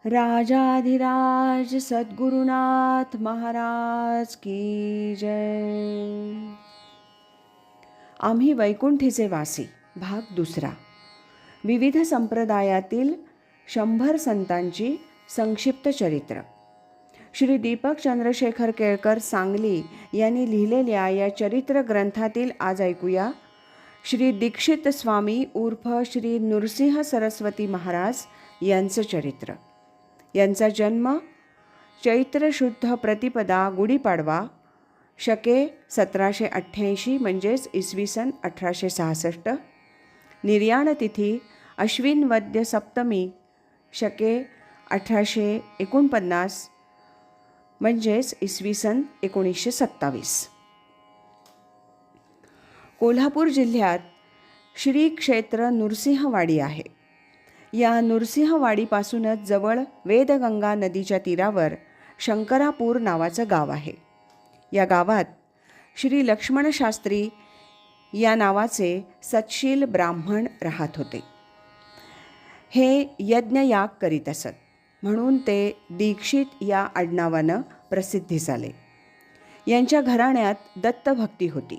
राजाधिराज सद्गुरुनाथ महाराज की जय. आम्ही वैकुंठीचे वासी भाग दुसरा. विविध संप्रदायातील 100 संतांची संक्षिप्त चरित्र. श्री दीपक चंद्रशेखर केळकर सांगली यांनी लिहिलेल्या या चरित्र ग्रंथातील आज ऐकूया श्री दीक्षित स्वामी उर्फ श्री नृसिंह सरस्वती महाराज यांचं चरित्र. यांचा जन्म चैत्र शुद्ध प्रतिपदा गुढीपाडवा शके 1788 म्हणजेच इसवी सन 1866. निर्याण तिथी अश्विन वद्य सप्तमी शके 1849 म्हणजेच इसवी सन 1927. कोल्हापूर जिल्ह्यात श्री क्षेत्र नृसिंहवाडी आहे. या नृसिंहवाडीपासूनच जवळ वेदगंगा नदीच्या तीरावर शंकरापूर नावाचं गाव आहे. या गावात श्री लक्ष्मणशास्त्री या नावाचे सत्शील ब्राह्मण राहत होते. हे यज्ञयाग करीत असत म्हणून ते दीक्षित या आडनावानं प्रसिद्धी झाले. यांच्या घराण्यात दत्तभक्ती होती.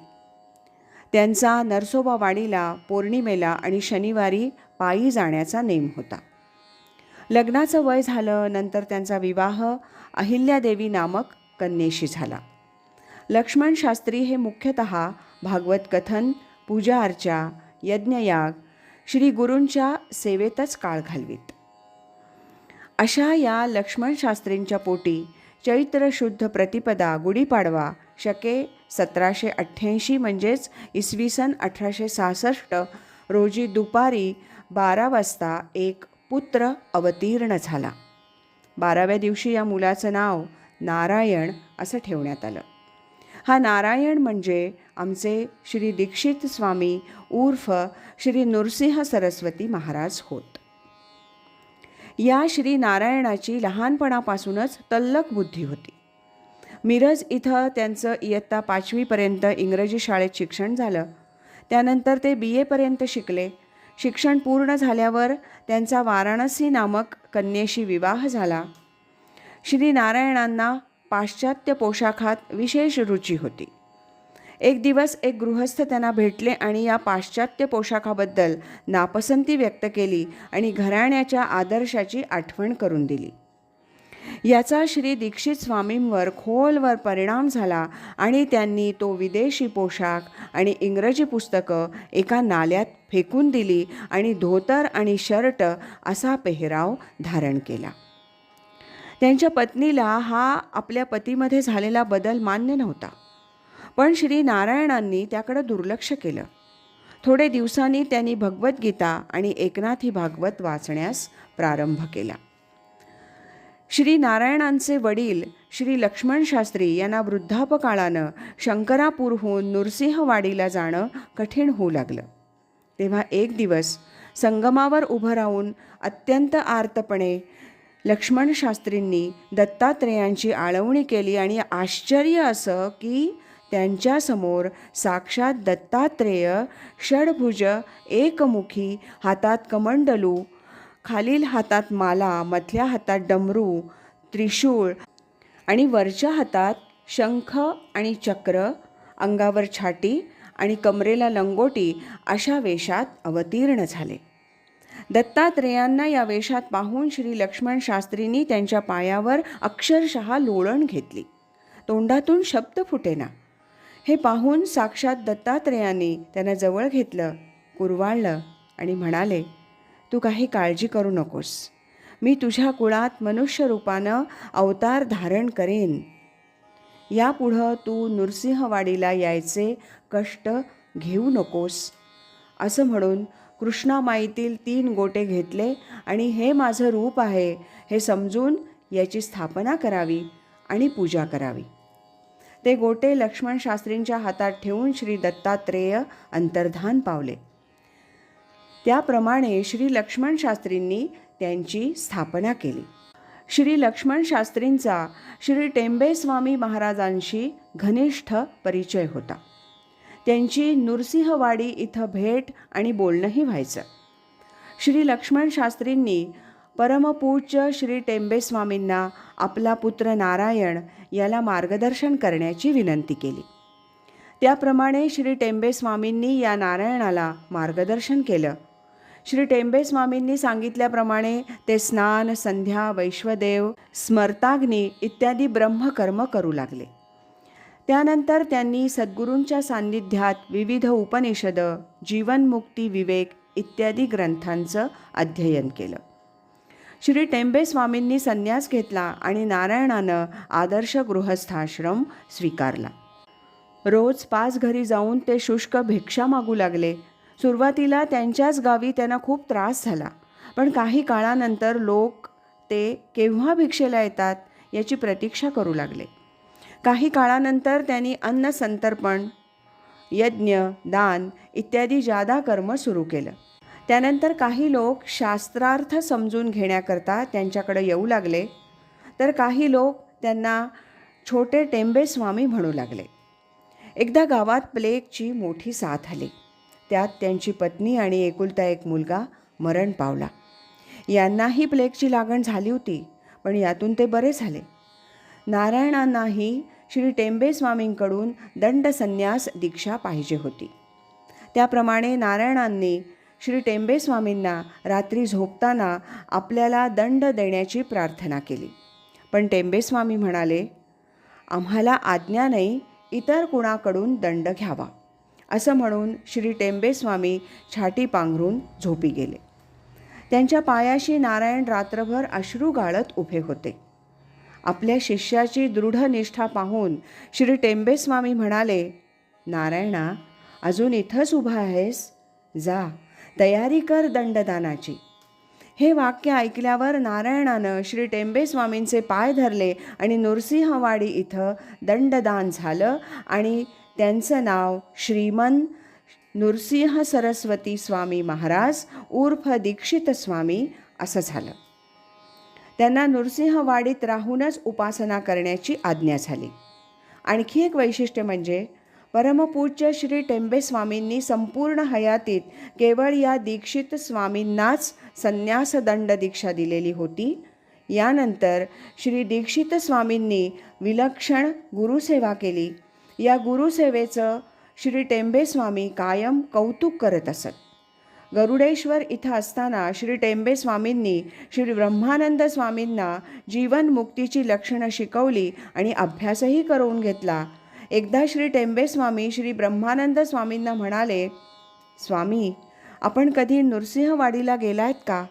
त्यांचा नरसोबावाडीला पौर्णिमेला आणि शनिवारी पायी जाण्याचा नेम होता. लग्नाचं वय झालं नंतर त्यांचा विवाह अहिल्यादेवी नामक कन्येशी झाला. लक्ष्मणशास्त्री हे मुख्यतः भागवत कथन, पूजा अर्चा, यज्ञयाग, श्री गुरूंच्या सेवेतच काळ घालवीत. अशा या लक्ष्मणशास्त्रींच्या पोटी चैत्र शुद्ध प्रतिपदा गुढीपाडवा शके 1788 म्हणजेच इसवी सन 1866 रोजी दुपारी 12 वाजता एक पुत्र अवतीर्ण झाला. 12व्या दिवशी या मुलाचं नाव नारायण असं ठेवण्यात आलं. हा नारायण म्हणजे आमचे श्री दीक्षित स्वामी उर्फ श्री नृसिंह सरस्वती महाराज होत. या श्री नारायणाची लहानपणापासूनच तल्लख बुद्धी होती. मिरज इथं त्यांचं इयत्ता 5वीपर्यंत इंग्रजी शाळेत शिक्षण झालं. त्यानंतर ते BA पर्यंत शिकले. शिक्षण पूर्ण झाल्यावर त्यांचा वाराणसी नामक कन्येशी विवाह झाला. श्री नारायणांना पाश्चात्य पोशाखात विशेष रुची होती. एक दिवस एक गृहस्थ त्यांना भेटले आणि या पाश्चात्य पोशाखाबद्दल नापसंती व्यक्त केली आणि घराण्याच्या आदर्शाची आठवण करून दिली. याचा श्री दीक्षित स्वामींवर खोलवर परिणाम झाला आणि त्यांनी तो विदेशी पोशाख आणि इंग्रजी पुस्तकं एका नाल्यात फेकून दिली आणि धोतर आणि शर्ट असा पेहराव धारण केला. त्यांच्या पत्नीला हा आपल्या पतीमध्ये झालेला बदल मान्य नव्हता, पण श्री नारायणांनी त्याकडे दुर्लक्ष केलं. थोडे दिवसांनी त्यांनी भगवद्गीता आणि एकनाथी भागवत वाचण्यास प्रारंभ केला. श्री नारायणांचे वडील श्री लक्ष्मणशास्त्री यांना वृद्धापकाळानं शंकरापूरहून नृसिंहवाडीला जाणं कठीण होऊ लागलं. तेव्हा एक दिवस संगमावर उभं राहून अत्यंत आर्तपणे लक्ष्मणशास्त्रींनी दत्तात्रेयांची आळवणी केली आणि आश्चर्य असं की त्यांच्यासमोर साक्षात दत्तात्रेय षडभुज एकमुखी, हातात कमंडलू, खालील हातात माला, मधल्या हातात डमरू, त्रिशूळ आणि वरच्या हातात शंख आणि चक्र, अंगावर छाटी आणि कमरेला लंगोटी अशा वेशात अवतीर्ण झाले. दत्तात्रेयांना या वेशात पाहून श्री लक्ष्मणशास्त्रींनी त्यांच्या पायावर अक्षरशः लोळण घेतली. तोंडातून शब्द फुटेना. हे पाहून साक्षात दत्तात्रेयांनी त्यांना जवळ घेतलं, कुरवाळलं आणि म्हणाले, तू काही काळजी करू नकोस. मी तुझ्या कुळात मनुष्य रूपानं अवतार धारण करेन. यापुढं तू नृसिंहवाडीला यायचे कष्ट घेऊ नकोस. असं म्हणून कृष्णामाईतील 3 गोटे घेतले आणि हे माझं रूप आहे हे समजून याची स्थापना करावी आणि पूजा करावी. ते गोटे लक्ष्मणशास्त्रींच्या हातात ठेवून श्री दत्तात्रेय अंतर्धान पावले. त्याप्रमाणे श्री लक्ष्मणशास्त्रींनी त्यांची स्थापना केली. श्री लक्ष्मणशास्त्रींचा श्री टेंबेस्वामी महाराजांशी घनिष्ठ परिचय होता. त्यांची नृसिंहवाडी इथं भेट आणि बोलणंही व्हायचं. श्री लक्ष्मणशास्त्रींनी परमपूज्य श्री टेंबे स्वामींना आपला पुत्र नारायण याला मार्गदर्शन करण्याची विनंती केली. त्याप्रमाणे श्री टेंबे स्वामींनी या नारायणाला मार्गदर्शन केलं. श्री टेंबे स्वामींनी सांगितल्याप्रमाणे ते स्नान, संध्या, वैश्वदेव, स्मर्ताग्नी इत्यादी ब्रह्मकर्म करू लागले. त्यानंतर त्यांनी सद्गुरूंच्या सान्निध्यात विविध उपनिषद, जीवनमुक्ती विवेक इत्यादी ग्रंथांचं अध्ययन केलं. श्री टेंबे स्वामींनी संन्यास घेतला आणि नारायणानं आदर्श गृहस्थाश्रम स्वीकारला. रोज 5 घरी जाऊन ते शुष्क भिक्षा मागू लागले. सुरुवातीला त्यांच्याच गावी त्यांना खूप त्रास झाला, पण काही काळानंतर लोक ते केव्हा भिक्षेला येतात याची प्रतीक्षा करू लागले. काही काळानंतर त्यांनी अन्न संतर्पण, यज्ञ, दान इत्यादी जादा कर्म सुरू केलं. त्यानंतर काही लोक शास्त्रार्थ समजून घेण्याकरता त्यांच्याकडे येऊ लागले, तर काही लोक त्यांना छोटे टेंबे स्वामी म्हणू लागले. एकदा गावात प्लेगची मोठी साथ आली. त्यात त्यांची पत्नी आणि एकुलता एक मुलगा मरण पावला. यांनाही प्लेगची लागण झाली होती, पण यातून ते बरे झाले. नारायणांनाही श्री टेंबे स्वामींकडून दंड संन्यास दीक्षा पाहिजे होती. त्याप्रमाणे नारायणांनी श्री टेंबे स्वामींना रात्री झोपताना आपल्याला दंड देण्याची प्रार्थना केली. पण टेंबे स्वामी म्हणाले, आम्हाला आज्ञा नाही, इतर कुणाकडून दंड घ्यावा. असं म्हणून श्री टेंबे स्वामी छाती पांघरून झोपी गेले. त्यांच्या पायाशी नारायण रात्रभर अश्रू गाळत उभे होते. आपल्या शिष्याची दृढ निष्ठा पाहून श्री टेंबे स्वामी म्हणाले, नारायणा, अजून इथंच उभा आहेस? जा, तयारी कर दंडदानाची. हे वाक्य ऐकल्यावर नारायणानं श्री टेंबे स्वामींचे पाय धरले आणि नृसिंहवाडी इथं दंडदान झालं आणि त्यांचं नाव श्रीमन नृसिंह सरस्वती स्वामी महाराज उर्फ दीक्षित स्वामी असं झालं. त्यांना नृसिंहवाडीत राहूनच उपासना करण्याची आज्ञा झाली. आणखी एक वैशिष्ट्य म्हणजे परमपूज्य श्री टेंबे स्वामींनी संपूर्ण हयातीत केवळ या दीक्षित स्वामींनाच संन्यास दंड दीक्षा दिलेली होती. यानंतर श्री दीक्षित स्वामींनी विलक्षण गुरुसेवा केली. या गुरुसेवेचं श्री टेंबे स्वामी कायम कौतुक करत असत. गरुडेश्वर इथं असताना श्री टेंबे स्वामींनी श्री ब्रह्मानंद स्वामींना जीवनमुक्तीची लक्षणं शिकवली आणि अभ्यासही करून घेतला. एकदा श्री टेंबे स्वामी श्री ब्रह्मानंद स्वामींना म्हणाले, स्वामी, आपण कधी नृसिंहवाडीला गेलायत का?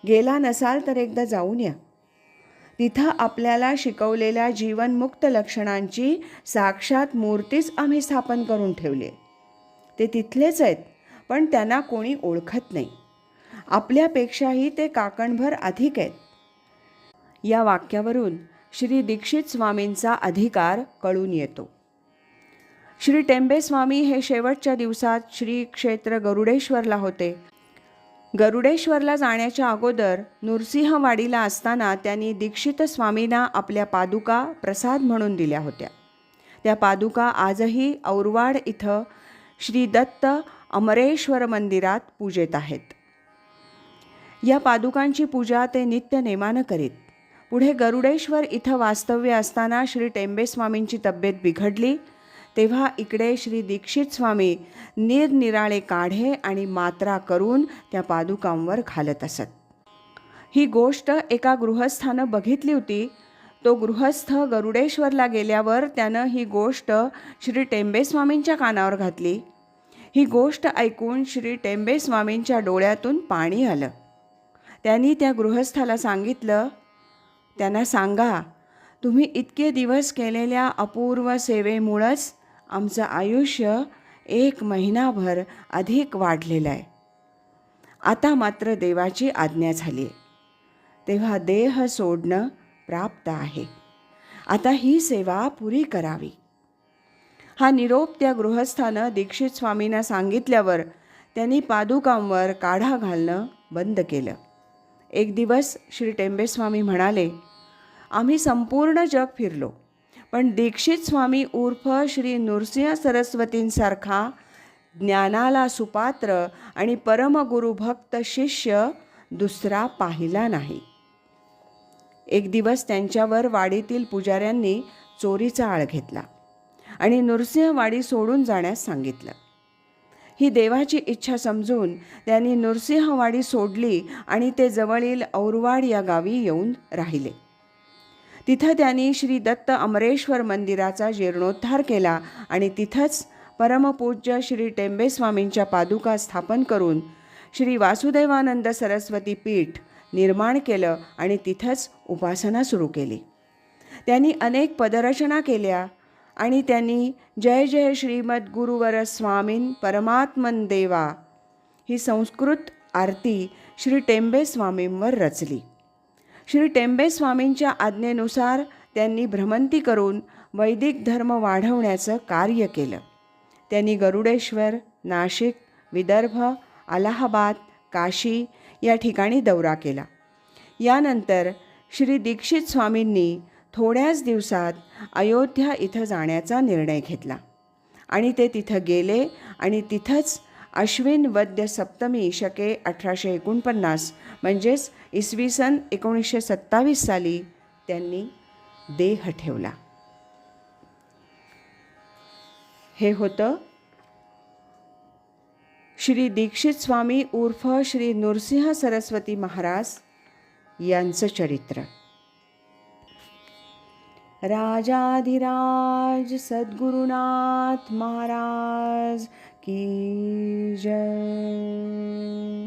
गेला नसाल तर एकदा जाऊन या. तिथं आपल्याला शिकवलेल्या जीवनमुक्त लक्षणांची साक्षात मूर्तीच आम्ही स्थापन करून ठेवली आहे. ते तिथलेच आहेत, पण त्यांना कोणी ओळखत नाही. आपल्यापेक्षाही ते काकणभर अधिक आहेत. या वाक्यावरून श्री दीक्षित स्वामींचा अधिकार कळून येतो. श्री टेंबे स्वामी हे शेवटच्या दिवसात श्री क्षेत्र गरुडेश्वरला होते. गरुडेश्वरला जाण्याच्या अगोदर नृसिंहवाडीला असताना त्यांनी दीक्षित स्वामींना आपल्या पादुका प्रसाद म्हणून दिल्या होत्या. त्या पादुका आजही औरवाड इथं श्री दत्त अमरेश्वर मंदिरात पूजेत आहेत. या पादुकांची पूजा ते नित्य नेमानं करीत. पुढे गरुडेश्वर इथं वास्तव्य असताना श्री टेंबे स्वामींची तब्येत बिघडली. तेव्हा इकडे श्री दीक्षित स्वामी निरनिराळे काढे आणि मात्रा करून त्या पादुकांवर घालत असत. ही गोष्ट एका गृहस्थानं बघितली होती. तो गृहस्थ गरुडेश्वरला गेल्यावर त्यानं ही गोष्ट श्री टेंबे स्वामींच्या कानावर घातली. ही गोष्ट ऐकून श्री टेंबे स्वामींच्या डोळ्यातून पाणी आलं. त्यांनी त्या गृहस्थाला सांगितलं, त्यांना सांगा, तुम्ही इतके दिवस केलेल्या अपूर्व सेवेमुळंच आमचं आयुष्य 1 महिनाभर अधिक वाढलेलं आहे. आता मात्र देवाची आज्ञा झाली आहे, तेव्हा देह सोडणं प्राप्त आहे. आता ही सेवा पुरी करावी. हा निरोप त्या गृहस्थानं दीक्षित स्वामींना सांगितल्यावर त्यांनी पादुकांवर काढा घालणं बंद केलं. एक दिवस श्री टेंबे स्वामी म्हणाले, आम्ही संपूर्ण जग फिरलो, पण दीक्षित स्वामी उर्फ श्री नृसिंह सरस्वतींसारखा ज्ञानाला सुपात्र आणि परमगुरुभक्त शिष्य दुसरा पाहिला नाही. एक दिवस त्यांच्यावर वाडीतील पुजाऱ्यांनी चोरीचा आळ घेतला आणि नृसिंहवाडी सोडून जाण्यास सांगितलं. ही देवाची इच्छा समजून त्यांनी नृसिंहवाडी सोडली आणि ते जवळील औरवाड या गावी येऊन राहिले. तिथं त्यांनी श्री दत्त अमरेश्वर मंदिराचा जीर्णोद्धार केला आणि तिथंच परमपूज्य श्री टेंबेस्वामींच्या पादुका स्थापन करून श्री वासुदेवानंद सरस्वती पीठ निर्माण केलं आणि तिथंच उपासना सुरू केली. त्यांनी अनेक पदरचना केल्या आणि त्यांनी जय जय श्रीमद गुरुवर स्वामीन परमात्मन देवा ही संस्कृत आरती श्री टेंबेस्वामींवर रचली. श्री टेंबेस्वामींच्या आज्ञेनुसार त्यांनी भ्रमंती करून वैदिक धर्म वाढवण्याचं कार्य केलं. त्यांनी गरुडेश्वर, नाशिक, विदर्भ, अलाहाबाद, काशी या ठिकाणी दौरा केला. यानंतर श्री दीक्षित स्वामींनी थोड्याच दिवसात अयोध्या इथं जाण्याचा निर्णय घेतला आणि ते तिथं गेले आणि तिथंच अश्विन वद्य सप्तमी शके 1849 म्हणजेच इसवी सन 1927 साली त्यांनी देह ठेवला. हे होतं श्री दीक्षित स्वामी उर्फ श्री नृसिंह सरस्वती महाराज यांचं चरित्र. राजाधिराज सद्गुरुनाथ महाराज की जय.